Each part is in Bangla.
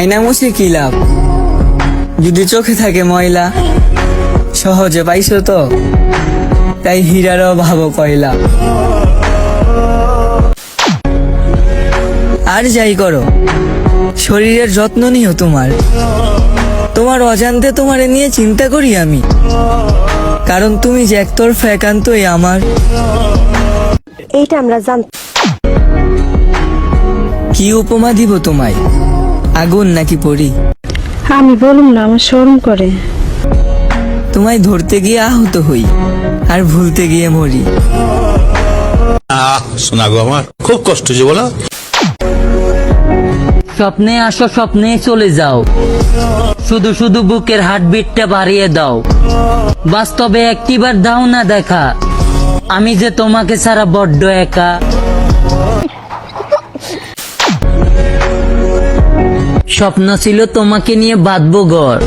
আয়না মুছে কি লাভ, যদি চোখে থাকে ময়লা। সহজে পাইছো তো, তাই হীরারও ভাবো কয়লা। আর যাই করো, শরীরের যত্ন নিও তোমার। তোমার অজান্তে তোমারে নিয়ে চিন্তা করি আমি, কারণ তুমি যে একতরফা একান্তই আমার। এইটা আমরা জান। কি উপমা দিব তোমায়, আগুন নাকি পড়ি? আমি বলুম না, আমার শরম করে। তোমায় ধরতে গিয়ে আহত হই, আর ভুলতে গিয়ে মরি। শোনা গো, আমার খুব কষ্ট যে বলো। স্বপ্নে আসো, স্বপ্নে চলে যাও, শুধু শুধু বুকের হার্টবিটটা বাড়িয়ে দাও। বাস্তবে একটিবার দাও না দেখা, আমি যে তোমাকে ছাড়া বড্ড একা। স্বপ্ন ছিল তোমাকে নিয়ে বাঁধবো ঘর,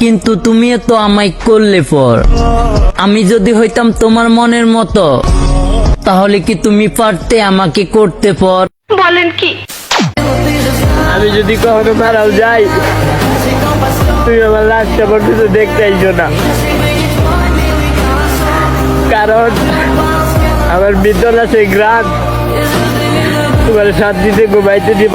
কিন্তু তুমিও তো আমায় করলে পর। আমি যদি হইতাম তোমার মনের মতো, তাহলে কি তুমি পারতে আমাকে করতে পর? বলেন কি? আমি যদি কখনো মারাও যাই, তুই আমার লাশটা পর্যন্ত দেখতে আইসো না, কারণ আমার ভিতর আছে গ্রাম, তোমার শান্তিতে ঘুমাইতে দিব।